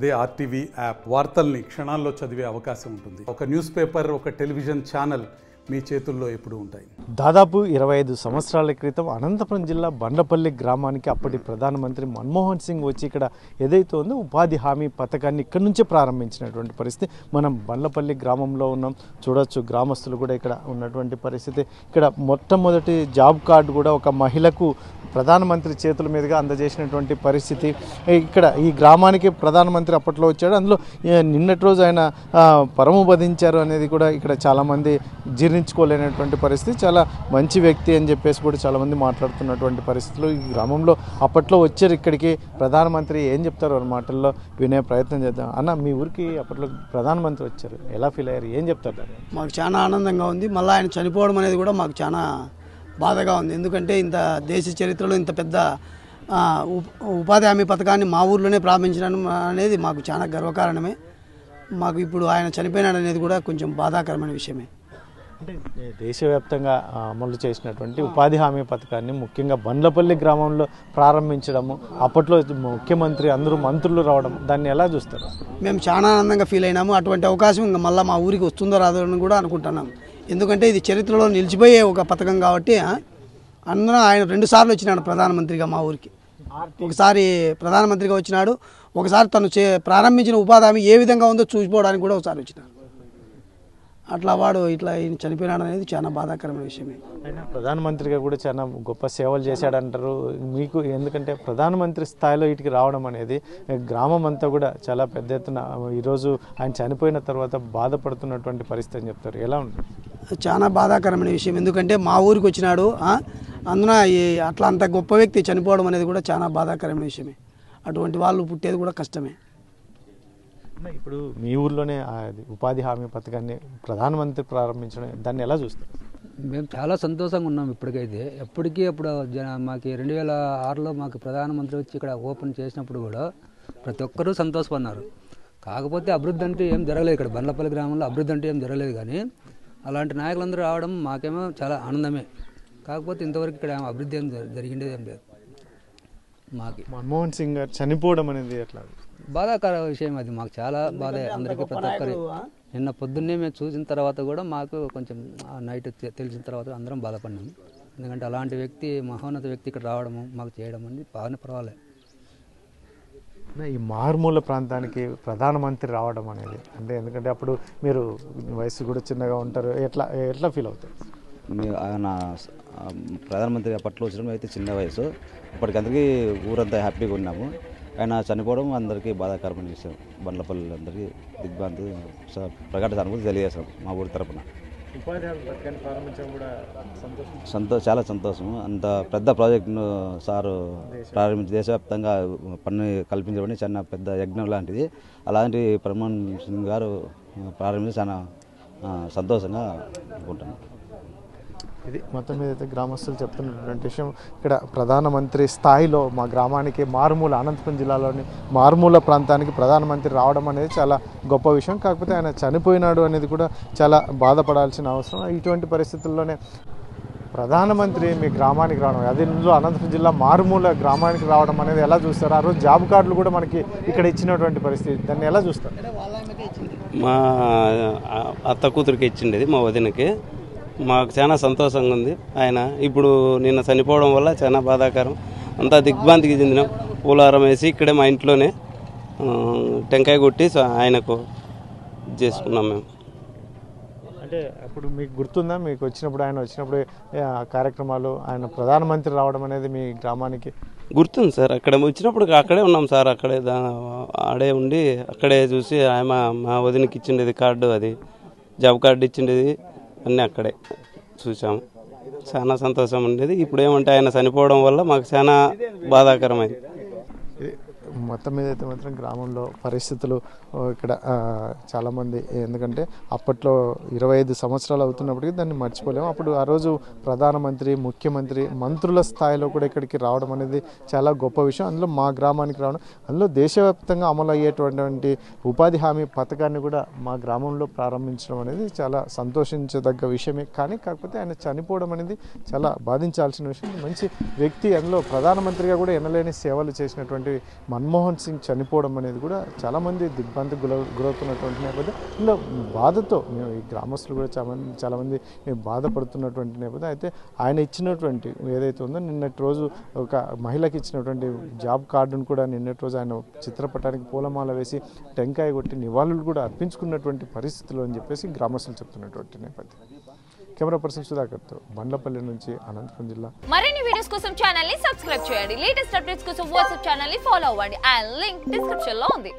అదే RTV app వార్తల్ని క్షణాల్లో చదివే అవకాశం ఉంటుంది. ఒక న్యూస్ పేపర్, ఒక టెలివిజన్ ఛానల్ మీ చేతుల్లో ఎప్పుడూ ఉంటాయి. దాదాపు 25 సంవత్సరాల క్రితం అనంతపురం జిల్లా బండ్లపల్లి గ్రామానికి అప్పటి ప్రధానమంత్రి మన్మోహన్ సింగ్ వచ్చి ఇక్కడ ఏదైతే ఉందో ఉపాధి హామీ పథకాన్ని ఇక్కడి నుంచే ప్రారంభించినటువంటి పరిస్థితి. మనం బండ్లపల్లి గ్రామంలో ఉన్నాం, చూడొచ్చు గ్రామస్తులు కూడా ఇక్కడ ఉన్నటువంటి పరిస్థితి. ఇక్కడ మొట్టమొదటి జాబ్ కార్డు కూడా ఒక మహిళకు ప్రధానమంత్రి చేతుల మీదుగా అందజేసినటువంటి పరిస్థితి. ఇక్కడ ఈ గ్రామానికి ప్రధానమంత్రి అప్పట్లో వచ్చాడు, అందులో నిన్నటి రోజు ఆయన పరమపదించారు అనేది కూడా ఇక్కడ చాలామంది జీర్ణించుకోలేనటువంటి పరిస్థితి. చాలా మంచి వ్యక్తి అని చెప్పేసి కూడా చాలామంది మాట్లాడుతున్నటువంటి పరిస్థితులు. ఈ గ్రామంలో అప్పట్లో వచ్చారు ఇక్కడికి ప్రధానమంత్రి, ఏం చెప్తారు వారి మాటల్లో వినే ప్రయత్నం చేద్దాం. అన్న, మీ ఊరికి అప్పట్లో ప్రధానమంత్రి వచ్చారు, ఎలా ఫీల్ అయ్యారు, ఏం చెప్తారు? మాకు చాలా ఆనందంగా ఉంది. మళ్ళీ ఆయన చనిపోవడం అనేది కూడా మాకు చాలా బాధగా ఉంది. ఎందుకంటే ఇంత దేశ చరిత్రలో ఇంత పెద్ద ఉపాధి హామీ పథకాన్ని మా ఊర్లోనే ప్రారంభించడం అనేది మాకు చాలా గర్వకారణమే. మాకు ఇప్పుడు ఆయన చనిపోయినాడు అనేది కూడా కొంచెం బాధాకరమైన విషయమే. అంటే దేశవ్యాప్తంగా అమలు చేసినటువంటి ఉపాధి హామీ పథకాన్ని ముఖ్యంగా బండ్లపల్లి గ్రామంలో ప్రారంభించడము, అప్పట్లో ముఖ్యమంత్రి అందరూ మంత్రులు రావడం, దాన్ని ఎలా చూస్తారు? మేము చాలా ఆనందంగా ఫీల్ అయినాము. అటువంటి అవకాశం ఇంకా మళ్ళీ మా ఊరికి వస్తుందో రాదో అని కూడా అనుకుంటున్నాం. ఎందుకంటే ఇది చరిత్రలో నిలిచిపోయే ఒక పథకం కాబట్టి అందరూ ఆయన 2 సార్లు వచ్చినాడు ప్రధానమంత్రిగా మా ఊరికి. ఒకసారి ప్రధానమంత్రిగా వచ్చినాడు, ఒకసారి తను ప్రారంభించిన ఉపాధి హామీ ఏ విధంగా ఉందో చూసిపోవడానికి కూడా ఒకసారి వచ్చినాడు. అట్లా వాడు ఇట్లా చనిపోయినాడు అనేది చాలా బాధాకరమైన విషయమే. ఆయన ప్రధానమంత్రిగా కూడా చాలా గొప్ప సేవలు చేశాడంటారు మీకు. ఎందుకంటే ప్రధానమంత్రి స్థాయిలో ఇటుకి రావడం అనేది గ్రామం అంతా కూడా చాలా పెద్ద ఎత్తున ఈరోజు ఆయన చనిపోయిన తర్వాత బాధపడుతున్నటువంటి పరిస్థితి అని చెప్తారు. ఎలా ఉంటుంది? చాలా బాధాకరమైన విషయం. ఎందుకంటే మా ఊరికి వచ్చినాడు, అందున అట్లా అంత గొప్ప వ్యక్తి చనిపోవడం అనేది కూడా చాలా బాధాకరమైన విషయమే. అటువంటి వాళ్ళు పుట్టేది కూడా కష్టమే. ఇప్పుడు మీ ఊర్లోనే ఉపాధి హామీ పథకాన్ని ప్రధానమంత్రి ప్రారంభించడం, దాన్ని ఎలా చూస్తారు? మేము చాలా సంతోషంగా ఉన్నాం. ఇప్పటికైతే ఎప్పటికీ అప్పుడు మాకు 2006లో మాకు ప్రధానమంత్రి వచ్చి ఇక్కడ ఓపెన్ చేసినప్పుడు కూడా ప్రతి ఒక్కరూ సంతోషపడినారు. కాకపోతే అభివృద్ధి అంటే ఏం జరగలేదు. ఇక్కడ బండ్లపల్లి గ్రామంలో అభివృద్ధి అంటే ఏం జరగలేదు. కానీ అలాంటి నాయకులందరూ రావడం మాకేమో చాలా ఆనందమే. కాకపోతే ఇంతవరకు ఇక్కడ అభివృద్ధి ఏం జరిగిండేది ఏం లేదు. మాకు మన్మోహన్ సింగ్ గారు చనిపోవడం అనేది ఎట్లా? బాధాకర విషయం అది. మాకు చాలా బాధ, అందరికీ ప్రతి ఒక్కరి. నిన్న పొద్దున్నే మేము చూసిన తర్వాత కూడా మాకు కొంచెం నైట్ తెలిసిన తర్వాత అందరం బాధపడినాము. ఎందుకంటే అలాంటి వ్యక్తి, మహోన్నత వ్యక్తి ఇక్కడ రావడము, మాకు చేయడం అనేది బాగానే పర్వాలేదు. ఈ మారుమూల ప్రాంతానికి ప్రధానమంత్రి రావడం అనేది అంటే, ఎందుకంటే అప్పుడు మీరు వయసు కూడా చిన్నగా ఉంటారు, ఎట్లా ఫీల్ అవుతారు? ఆయన ప్రధానమంత్రి అప్పట్లో వచ్చిన అయితే చిన్న వయసు, ఇప్పటికందరికీ ఊరంతా హ్యాపీగా ఉన్నాము. ఆయన చనిపోవడం అందరికీ బాధాకరమైన విషయం. బండ్లపల్లి అందరికీ దిగ్భ్రాంతి, ప్రకట సానుభూతి తెలియజేస్తాం మా ఊరి తరఫున. చాలా సంతోషం. అంత పెద్ద ప్రాజెక్టును సారు ప్రారంభించి దేశవ్యాప్తంగా పన్ను కల్పించబడి చాలా పెద్ద యజ్ఞం లాంటిది. అలాంటి మన్మోహన్ సింగ్ గారు ప్రారంభించి చాలా సంతోషంగా అనుకుంటున్నాను. ఇది మొత్తం మీద అయితే గ్రామస్తులు చెప్తున్నటువంటి విషయం. ఇక్కడ ప్రధానమంత్రి స్థాయిలో మా గ్రామానికి మారుమూల అనంతపురం జిల్లాలోని మారుమూల ప్రాంతానికి ప్రధానమంత్రి రావడం అనేది చాలా గొప్ప విషయం. కాకపోతే ఆయన చనిపోయినాడు అనేది కూడా చాలా బాధపడాల్సిన అవసరం. ఇటువంటి పరిస్థితుల్లోనే ప్రధానమంత్రి మీ గ్రామానికి రావడం, అదే అనంతపురం జిల్లా మారుమూల గ్రామానికి రావడం అనేది ఎలా చూస్తారు? ఆ రోజు జాబ్ కార్డులు కూడా మనకి ఇక్కడ ఇచ్చినటువంటి పరిస్థితి, దాన్ని ఎలా చూస్తారు? మా అత్త కూతురికి ఇచ్చిండేది, మా వదినకి. మాకు చాలా సంతోషంగా ఉంది. ఆయన ఇప్పుడు నిన్న చనిపోవడం వల్ల చాలా బాధాకరం. అంతా దిగ్భ్రాంతికి చెందినాం. పూలారం వేసి ఇక్కడే మా ఇంట్లోనే టెంకాయ కొట్టి ఆయనకు చేసుకున్నాం మేము. అంటే అప్పుడు మీకు గుర్తుందా, మీకు వచ్చినప్పుడు ఆయన వచ్చినప్పుడు కార్యక్రమాలు, ఆయన ప్రధానమంత్రి రావడం అనేది మీ గ్రామానికి? గుర్తుంది సార్. అక్కడ వచ్చినప్పుడు అక్కడే ఉన్నాం సార్. ఆడే ఉండి అక్కడే చూసి మా వదినకి ఇచ్చిండేది కార్డు, అది జాబ్ కార్డు ఇచ్చిండేది, అన్నీ అక్కడే చూసాము. చాలా సంతోషం ఉండేది. ఇప్పుడు ఏమంటే ఆయన చనిపోవడం వల్ల మాకు చాలా బాధాకరమైంది. మొత్తం మీద అయితే మాత్రం గ్రామంలో పరిస్థితులు ఇక్కడ చాలామంది, ఎందుకంటే అప్పట్లో 25 సంవత్సరాలు అవుతున్నప్పటికీ దాన్ని మర్చిపోలేము. అప్పుడు ఆ రోజు ప్రధానమంత్రి, ముఖ్యమంత్రి, మంత్రుల స్థాయిలో కూడా ఇక్కడికి రావడం అనేది చాలా గొప్ప విషయం. అందులో మా గ్రామానికి రావడం, అందులో దేశవ్యాప్తంగా అమలు అయ్యేటువంటి ఉపాధి హామీ పథకాన్ని కూడా మా గ్రామంలో ప్రారంభించడం అనేది చాలా సంతోషించదగ్గ విషయమే. కాకపోతే ఆయన చనిపోవడం అనేది చాలా బాధించాల్సిన విషయం. మంచి వ్యక్తి, అందులో ప్రధానమంత్రిగా కూడా ఎనలేని సేవలు చేసినటువంటి మన్మోహన్ సింగ్ చనిపోవడం అనేది కూడా చాలామంది దిగ్భ్రాంతికి గురవుతున్నటువంటి నేపథ్యం, ఇలా బాధతో మేము ఈ గ్రామస్తులు కూడా చాలామంది బాధపడుతున్నటువంటి నేపథ్యం. అయితే ఆయన ఇచ్చినటువంటి ఏదైతే ఉందో నిన్నటి రోజు ఒక మహిళకి ఇచ్చినటువంటి జాబ్ కార్డును కూడా నిన్నటి రోజు ఆయన చిత్రపటానికి పూలమాల వేసి టెంకాయ కొట్టి నివాళులు కూడా అర్పించుకున్నటువంటి పరిస్థితులు అని చెప్పేసి గ్రామస్తులు చెప్తున్నటువంటి నేపథ్యం. కెమెరా పర్సన్ సుధాకర్తో బండ్లపల్లి నుంచి అనంతపురం జిల్లా. మరిన్ని వీడియోస్ కోసం ఛానల్ ని సబ్స్క్రైబ్ చేయండి. లేటెస్ట్ అప్డేట్స్ కోసం వాట్సాప్ ఛానల్ ని ఫాలో అవ్వండి. ఆ లింక్ డిస్క్రిప్షన్ లో ఉంది.